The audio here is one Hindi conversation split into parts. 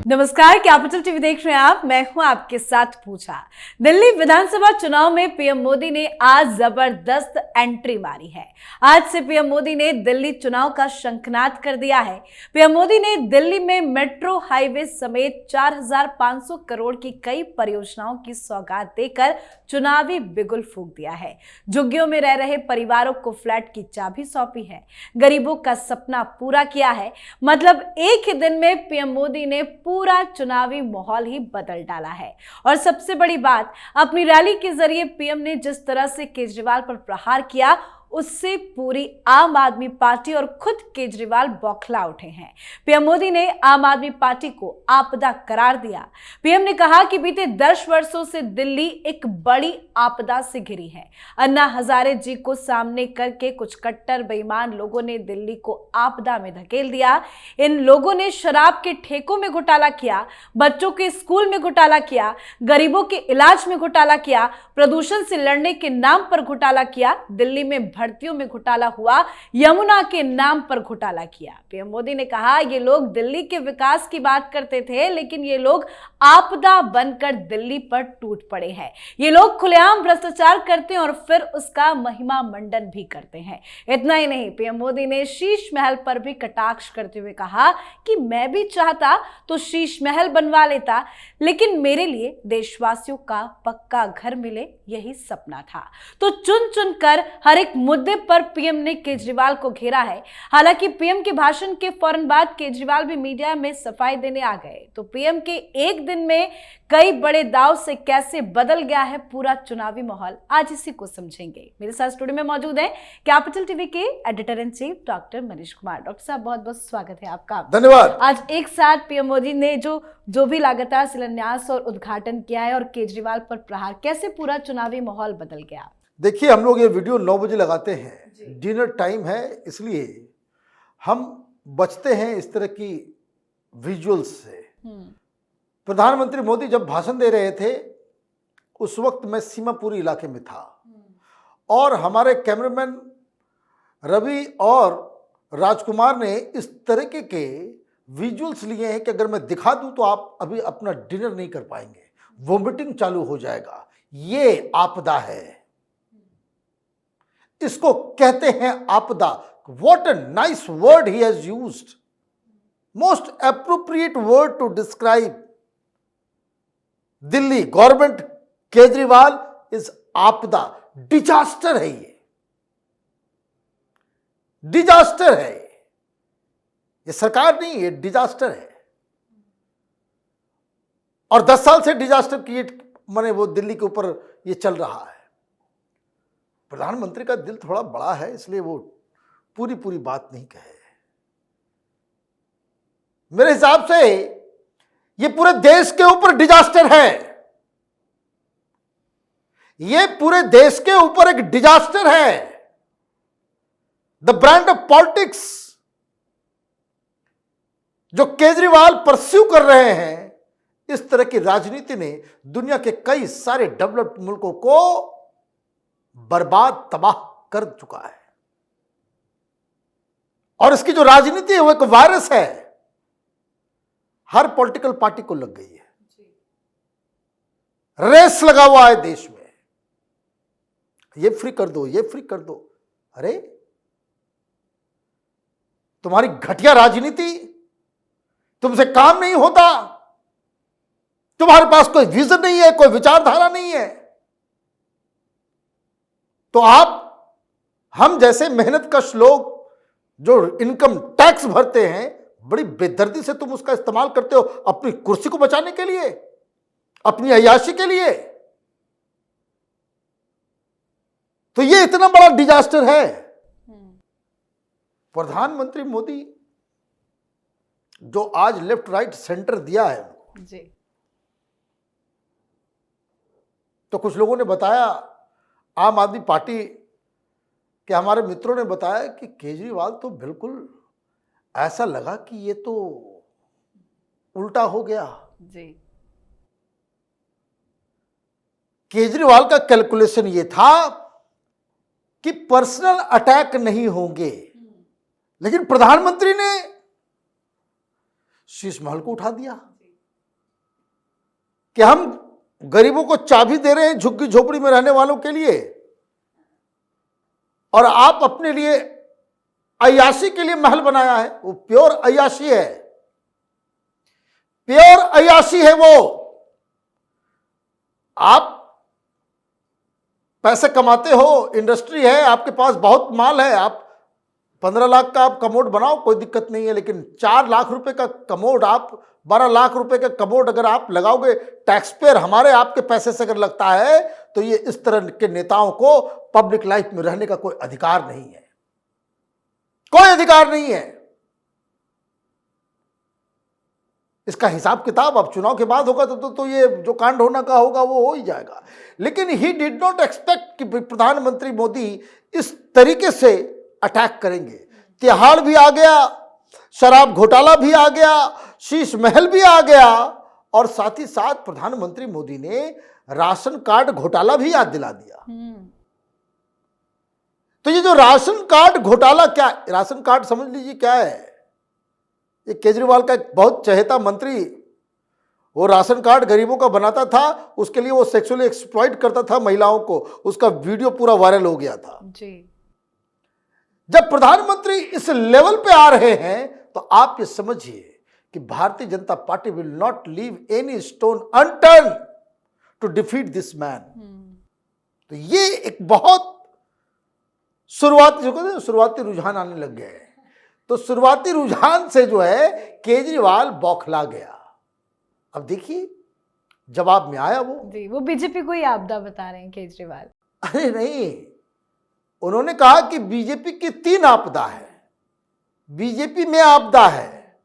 नमस्कार, कैपिटल टीवी देख रहे हैं आप। मैं हूं आपके साथ पूजा। दिल्ली विधानसभा चुनाव में पीएम मोदी ने आज जबरदस्त एंट्री मारी है। आज से पीएम मोदी ने दिल्ली चुनाव का शंखनाद कर दिया है। पीएम मोदी ने दिल्ली में मेट्रो हाईवे समेत 4,500 करोड़ की कई परियोजनाओं की सौगात देकर चुनावी बिगुल फूंक दिया है। झुग्गियों में रह रहे परिवारों को फ्लैट की चाबी सौंपी है। गरीबों का सपना पूरा किया है। मतलब एक ही दिन में पीएम मोदी ने पूरा चुनावी माहौल ही बदल डाला है। और सबसे बड़ी बात, अपनी रैली के जरिए पीएम ने जिस तरह से केजरीवाल पर प्रहार किया, उससे पूरी आम आदमी पार्टी और खुद केजरीवाल बौखला उठे हैं। पीएम मोदी ने आम आदमी पार्टी को आपदा करार दिया। पीएम ने कहा कि बीते 10 वर्षों से दिल्ली एक बड़ी आपदा से घिरी है। अन्ना हजारे जी को सामने करके कुछ कट्टर बेईमान लोगों ने दिल्ली को आपदा में धकेल दिया। इन लोगों ने शराब के ठेकों में घोटाला किया, बच्चों के स्कूल में घोटाला किया, गरीबों के इलाज में घोटाला किया, प्रदूषण से लड़ने के नाम पर घोटाला किया, दिल्ली में भर्तियों में घोटाला हुआ, यमुना के नाम पर घोटाला किया। पीएम मोदी ने कहा, ये लोग दिल्ली के विकास की बात करते थे, लेकिन ये लोग आपदा बनकर दिल्ली पर टूट पड़े हैं। ये लोग खुलेआम भ्रष्टाचार करते हैं और फिर उसका महिमा मंडन भी करते हैं। इतना ही नहीं, पीएम मोदी ने शीश महल पर भी कटाक्ष करते हुए कहा कि मैं भी चाहता तो शीश महल बनवा लेता, लेकिन मेरे लिए देशवासियों का पक्का घर मिले, यही सपना था। तो चुन चुन कर हर एक मुद्दे पर पीएम ने केजरीवाल को घेरा है। हालांकि पीएम के भाषण के फौरन बाद केजरीवाल भी मीडिया में सफाई देने आ गए। तो पीएम के एक दिन में कई बड़े दाव से कैसे बदल गया है पूरा चुनावी माहौल, आज इसी को समझेंगे। मेरे साथ स्टूडियो में मौजूद हैं कैपिटल टीवी के editor in chief doctor Manish Kumar. Doctor साहब, बहुत बहुत स्वागत है आपका। धन्यवाद। आज एक साथ पीएम मोदी ने जो भी लगातार शिलान्यास और उद्घाटन किया है और केजरीवाल पर प्रहार, कैसे पूरा चुनावी माहौल बदल गया? देखिए, हम लोग ये वीडियो 9 बजे लगाते हैं, डिनर टाइम है, इसलिए हम बचते हैं इस तरह की विजुअल्स से। प्रधानमंत्री मोदी जब भाषण दे रहे थे, उस वक्त मैं सीमापुरी इलाके में था और हमारे कैमरामैन रवि और राजकुमार ने इस तरीके के विजुअल्स लिए हैं कि अगर मैं दिखा दूं तो आप अभी अपना डिनर नहीं कर पाएंगे, वोमिटिंग चालू हो जाएगा। ये आपदा है, इसको कहते हैं आपदा। What a nice word he has used. Most appropriate word to describe Delhi government Kejriwal is आपदा। डिजास्टर है, ये डिजास्टर है। ये सरकार नहीं, ये डिजास्टर है। और 10 साल से डिजास्टर क्रिएट माने वो दिल्ली के ऊपर ये चल रहा है। प्रधानमंत्री का दिल थोड़ा बड़ा है, इसलिए वो पूरी बात नहीं कहे। मेरे हिसाब से ये पूरे देश के ऊपर डिजास्टर है। ये पूरे देश के ऊपर एक डिजास्टर है। द ब्रांड ऑफ पॉलिटिक्स जो केजरीवाल परस्यू कर रहे हैं, इस तरह की राजनीति ने दुनिया के कई सारे डेवलप्ड मुल्कों को बर्बाद तबाह कर चुका है। और इसकी जो राजनीति है वो एक वायरस है, हर पॉलिटिकल पार्टी को लग गई है। रेस लगा हुआ है देश में, ये फ्री कर दो, ये फ्री कर दो। अरे तुम्हारी घटिया राजनीति, तुमसे काम नहीं होता, तुम्हारे पास कोई विजन नहीं है, कोई विचारधारा नहीं है, तो आप हम जैसे मेहनतकश लोग जो इनकम टैक्स भरते हैं, बड़ी बेदर्दी से तुम उसका इस्तेमाल करते हो अपनी कुर्सी को बचाने के लिए, अपनी अय्याशी के लिए। तो ये इतना बड़ा डिजास्टर है। प्रधानमंत्री मोदी जो आज लेफ्ट राइट सेंटर दिया है जी, तो कुछ लोगों ने बताया, आम आदमी पार्टी के हमारे मित्रों ने बताया कि केजरीवाल तो बिल्कुल ऐसा लगा कि ये तो उल्टा हो गया जी। केजरीवाल का कैलकुलेशन ये था कि पर्सनल अटैक नहीं होंगे, लेकिन प्रधानमंत्री ने शीश महल को उठा दिया। कि हम गरीबों को चाबी दे रहे हैं झुग्गी झोपड़ी में रहने वालों के लिए, और आप अपने लिए अय्याशी के लिए महल बनाया है। वो प्योर अय्याशी है, प्योर अय्याशी है वो। आप पैसे कमाते हो, इंडस्ट्री है, आपके पास बहुत माल है, आप 15 लाख का आप कमोड बनाओ, कोई दिक्कत नहीं है, लेकिन 4 लाख रुपए का कमोड, आप 12 लाख रुपए का कमोड अगर आप लगाओगे, टैक्स पेयर हमारे आपके पैसे से अगर लगता है, तो ये इस तरह के नेताओं को पब्लिक लाइफ में रहने का कोई अधिकार नहीं है, कोई अधिकार नहीं है। इसका हिसाब किताब अब चुनाव के बाद होगा तो ये जो कांड होना का होगा वो हो ही जाएगा। लेकिन ही डिड नॉट एक्सपेक्ट कि प्रधानमंत्री मोदी इस तरीके से अटैक करेंगे। तिहाड़ भी आ गया, शराब घोटाला भी आ गया, शीश महल भी आ गया, और साथ ही साथ प्रधानमंत्री मोदी ने राशन कार्ड घोटाला भी याद दिला दिया। तो ये जो राशन कार्ड घोटाला, क्या राशन कार्ड समझ लीजिए क्या है, ये केजरीवाल का एक बहुत चहेता मंत्री, वो राशन कार्ड गरीबों का बनाता था, उसके लिए वो सेक्सुअली एक्सप्लॉइट करता था महिलाओं को, उसका वीडियो पूरा वायरल हो गया था जी। जब प्रधानमंत्री इस लेवल पे आ रहे हैं तो आप ये समझिए कि Bharatiya Janata Party will not leave any stone unturned to defeat this man. तो ये एक बहुत शुरुआती रुझान आने लग गए हैं। तो शुरुआती रुझान से जो है केजरीवाल बौखला गया। अब देखिए जवाब में आया वो जी, वो बीजेपी को ही आपदा बता रहे हैं केजरीवाल। अरे नहीं, उन्होंने कहा कि बीजेपी की 3 आपदा है, बीजेपी में आपदा है।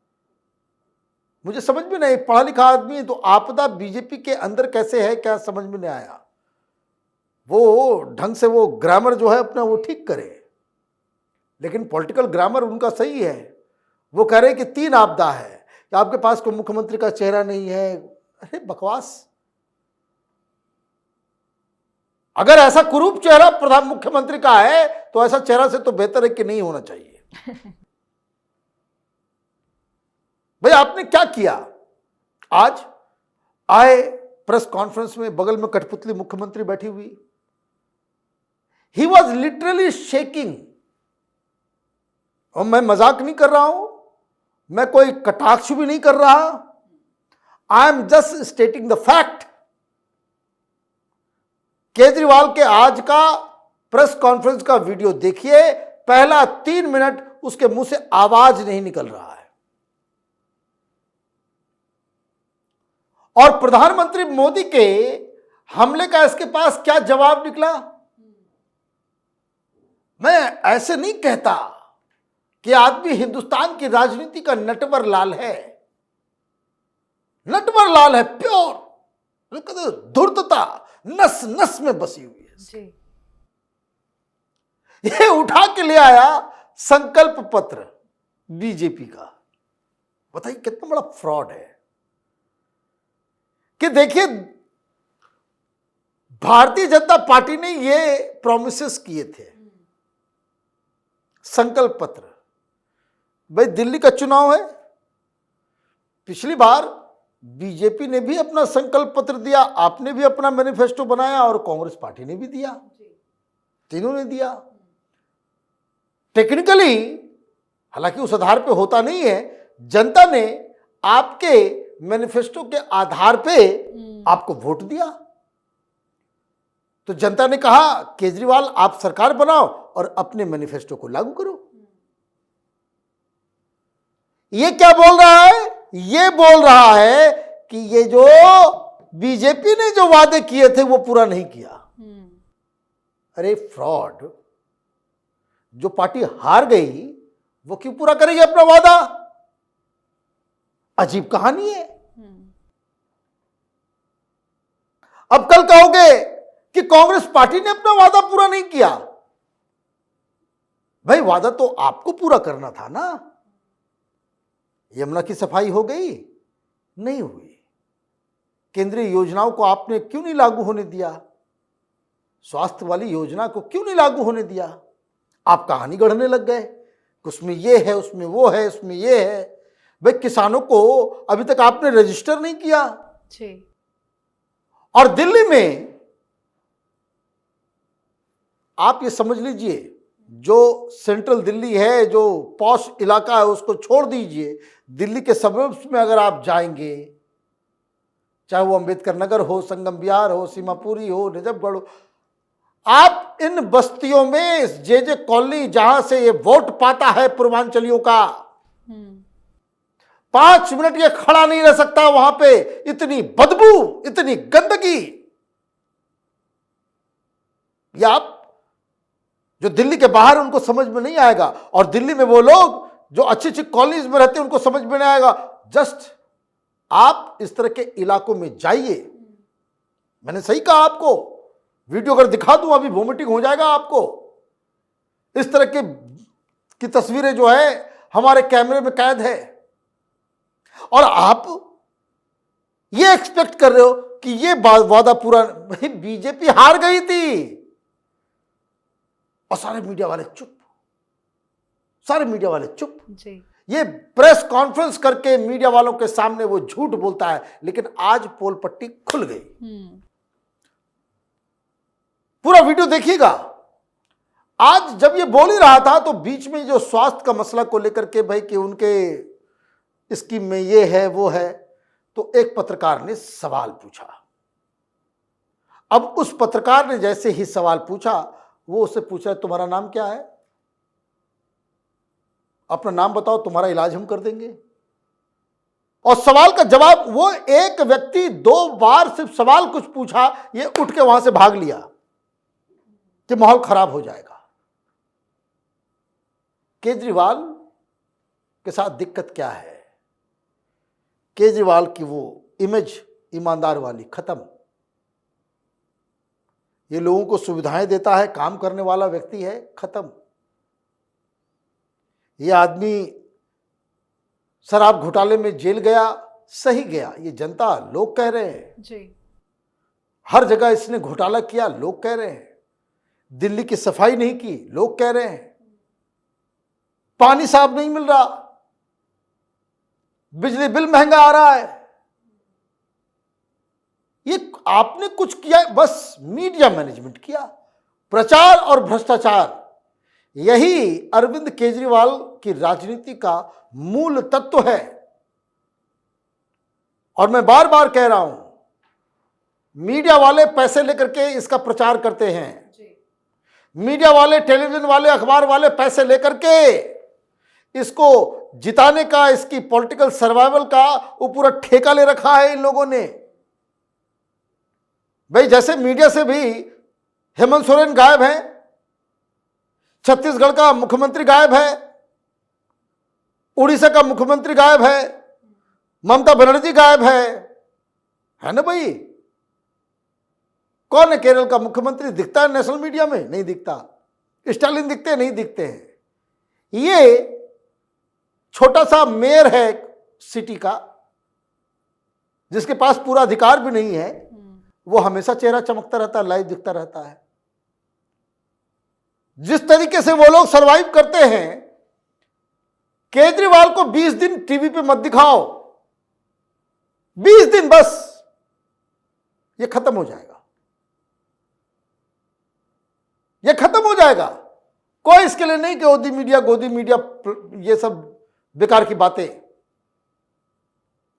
मुझे समझ में नहीं, पढ़ा लिखा आदमी है तो आपदा बीजेपी के अंदर कैसे है, क्या समझ में नहीं आया। वो ढंग से वो ग्रामर जो है अपना वो ठीक करे, लेकिन पॉलिटिकल ग्रामर उनका सही है। वो कह रहे हैं कि 3 आपदा है, कि आपके पास कोई मुख्यमंत्री का चेहरा नहीं है। अरे बकवास, अगर ऐसा कुरूप चेहरा प्रधान मुख्यमंत्री का है तो ऐसा चेहरा से तो बेहतर है कि नहीं होना चाहिए। भाई आपने क्या किया? आज आए प्रेस कॉन्फ्रेंस में, बगल में कठपुतली मुख्यमंत्री बैठी हुई, ही वॉज लिटरली शेकिंग। और मैं मजाक नहीं कर रहा हूं, मैं कोई कटाक्ष भी नहीं कर रहा, I am just stating the fact. Kejriwal के आज का प्रेस कॉन्फ्रेंस का वीडियो देखिए, पहला 3 मिनट उसके मुंह से आवाज नहीं निकल रहा है। और प्रधानमंत्री मोदी के हमले का इसके पास क्या जवाब निकला? मैं ऐसे नहीं कहता कि आदमी हिंदुस्तान की राजनीति का नटवर लाल है, नटवर लाल है, प्योर धूर्तता नस नस में बसी हुई है जी। ये उठा के ले आया संकल्प पत्र बीजेपी का। बताइए कितना बड़ा फ्रॉड है कि देखिए भारतीय जनता पार्टी ने ये प्रॉमिसेस किए थे, संकल्प पत्र। भाई दिल्ली का चुनाव है, पिछली बार बीजेपी ने भी अपना संकल्प पत्र दिया, आपने भी अपना मैनिफेस्टो बनाया और कांग्रेस पार्टी ने भी दिया, तीनों ने दिया। टेक्निकली हालांकि उस आधार पे होता नहीं है, जनता ने आपके मैनिफेस्टो के आधार पे आपको वोट दिया। तो जनता ने कहा केजरीवाल आप सरकार बनाओ और अपने मैनिफेस्टो को लागू करो। ये क्या बोल रहा है? ये बोल रहा है कि ये जो बीजेपी ने जो वादे किए थे वो पूरा नहीं किया। अरे फ्रॉड, जो पार्टी हार गई वो क्यों पूरा करेगी अपना वादा? अजीब कहानी है। अब कल कहोगे कि कांग्रेस पार्टी ने अपना वादा पूरा नहीं किया। भाई वादा तो आपको पूरा करना था ना। यमुना की सफाई हो गई? नहीं हुई। केंद्रीय योजनाओं को आपने क्यों नहीं लागू होने दिया? स्वास्थ्य वाली योजना को क्यों नहीं लागू होने दिया? आप कहानी गढ़ने लग गए, उसमें ये है, उसमें वो है, उसमें ये है। भाई किसानों को अभी तक आपने रजिस्टर नहीं किया। जी। और दिल्ली में आप ये समझ लीजिए, जो सेंट्रल दिल्ली है, जो पॉश इलाका है, उसको छोड़ दीजिए। दिल्ली के सबर्ब्स में अगर आप जाएंगे, चाहे वो अंबेडकर नगर हो, संगम विहार हो, सीमापुरी हो, नजफगढ़ हो, आप इन बस्तियों में जे कॉलोनी, जहां से ये वोट पाता है पूर्वांचलियों का, 5 मिनट ये खड़ा नहीं रह सकता वहां पे। इतनी बदबू, इतनी गंदगी। या आप जो दिल्ली के बाहर, उनको समझ में नहीं आएगा। और दिल्ली में वो लोग जो अच्छी अच्छी कॉलोनीज में रहते हैं, उनको समझ में नहीं आएगा। जस्ट आप इस तरह के इलाकों में जाइए। मैंने सही कहा आपको, वीडियो अगर दिखा दूं अभी वोमिटिंग हो जाएगा आपको। इस तरह की तस्वीरें जो है हमारे कैमरे में कैद है। और आप ये एक्सपेक्ट कर रहे हो कि ये वादा पूरा, बीजेपी हार गई थी और सारे मीडिया वाले चुप, सारे मीडिया वाले चुप जी। ये प्रेस कॉन्फ्रेंस करके मीडिया वालों के सामने वो झूठ बोलता है, लेकिन आज पोल पट्टी खुल गई। पूरा वीडियो देखिएगा। आज जब ये बोल ही रहा था तो बीच में जो स्वास्थ्य का मसला को लेकर के, भाई कि उनके स्कीम में ये है वो है, तो एक पत्रकार ने सवाल पूछा। अब उस पत्रकार ने जैसे ही सवाल पूछा, वो उससे पूछा, तुम्हारा नाम क्या है, अपना नाम बताओ, तुम्हारा इलाज हम कर देंगे। और सवाल का जवाब, वो एक व्यक्ति 2 बार सिर्फ सवाल कुछ पूछा, ये उठ के वहां से भाग लिया कि माहौल खराब हो जाएगा। केजरीवाल के साथ दिक्कत क्या है? केजरीवाल की वो इमेज ईमानदार वाली खत्म। ये लोगों को सुविधाएं देता है, काम करने वाला व्यक्ति है, खत्म। ये आदमी शराब घोटाले में जेल गया, सही गया, ये जनता, लोग कह रहे हैं जी। हर जगह इसने घोटाला किया, लोग कह रहे हैं। दिल्ली की सफाई नहीं की, लोग कह रहे हैं। पानी साफ नहीं मिल रहा, बिजली बिल महंगा आ रहा है। ये आपने कुछ किया, बस मीडिया मैनेजमेंट किया, प्रचार और भ्रष्टाचार। यही अरविंद केजरीवाल की राजनीति का मूल तत्व है। और मैं बार बार कह रहा हूं, मीडिया वाले पैसे लेकर के इसका प्रचार करते हैं। मीडिया वाले, टेलीविजन वाले, अखबार वाले पैसे लेकर के इसको जिताने का, इसकी पॉलिटिकल सर्वाइवल का वो पूरा ठेका ले रखा है इन लोगों ने। भाई जैसे मीडिया से भी हेमंत सोरेन गायब है, छत्तीसगढ़ का मुख्यमंत्री गायब है, उड़ीसा का मुख्यमंत्री गायब है, ममता बनर्जी गायब है ना भाई? कौन है केरल का मुख्यमंत्री? दिखता है नेशनल मीडिया में? नहीं दिखता। स्टालिन दिखते हैं? नहीं दिखते हैं। ये छोटा सा मेयर है सिटी का, जिसके पास पूरा अधिकार भी नहीं है, वो हमेशा चेहरा चमकता रहता है, लाइव दिखता रहता है। जिस तरीके से वो लोग सरवाइव करते हैं, केजरीवाल को 20 दिन टीवी पे मत दिखाओ, 20 दिन बस, ये खत्म हो जाएगा, ये खत्म हो जाएगा। कोई इसके लिए नहीं कि गोदी मीडिया, ये सब बेकार की बातें।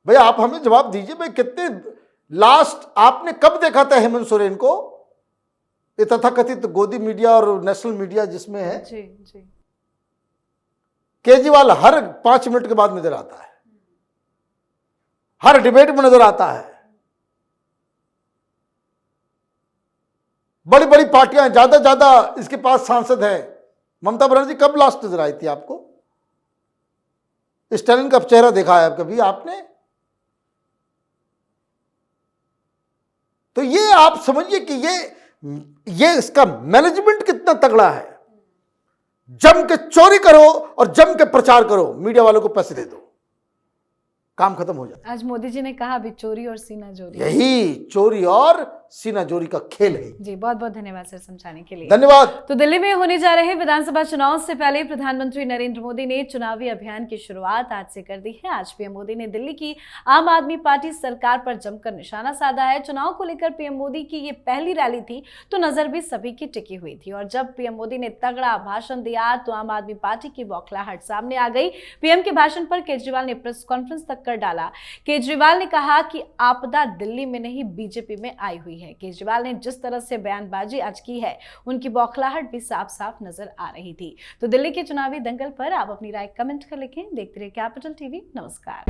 भाई आप हमें जवाब दीजिए, भाई कितने लास्ट आपने कब देखा था हेमंत सोरेन को? ये तथाकथित गोदी मीडिया और नेशनल मीडिया जिसमें है जी जी। केजरीवाल हर 5 मिनट के बाद नजर आता है, हर डिबेट में नजर आता है। बड़ी बड़ी पार्टियां, ज्यादा इसके पास सांसद है। ममता बनर्जी कब लास्ट नजर आई थी आपको? स्टालिन का चेहरा देखा है कभी आपने? तो ये आप समझिए कि ये इसका मैनेजमेंट कितना तगड़ा है। जम के चोरी करो और जम के प्रचार करो, मीडिया वालों को पैसे दे दो, काम खत्म हो जाता है। आज मोदी जी ने कहा अभी चोरी और सीना चोरी, यही चोरी और सीना जोरी का खेल है। जी, बहुत बहुत धन्यवाद सर समझाने के लिए। धन्यवाद। तो दिल्ली में होने जा रहे विधानसभा चुनाव से पहले प्रधानमंत्री नरेंद्र मोदी ने चुनावी अभियान की शुरुआत आज से कर दी है। आज पीएम मोदी ने दिल्ली की आम आदमी पार्टी सरकार पर जमकर निशाना साधा है। चुनाव को लेकर पीएम मोदी की ये पहली रैली थी तो नजर भी सभी की टिकी हुई थी और जब पीएम मोदी ने तगड़ा भाषण दिया तो आम आदमी पार्टी की बौखलाहट सामने आ गई। पीएम के भाषण पर केजरीवाल ने प्रेस कॉन्फ्रेंस तक कर डाला। केजरीवाल ने कहा कि आपदा दिल्ली में नहीं बीजेपी में आई हुई है। केजरीवाल ने जिस तरह से बयानबाजी आज की है उनकी बौखलाहट भी साफ साफ नजर आ रही थी। तो दिल्ली के चुनावी दंगल पर आप अपनी राय कमेंट कर लिखें। देखते रहिए कैपिटल टीवी। नमस्कार।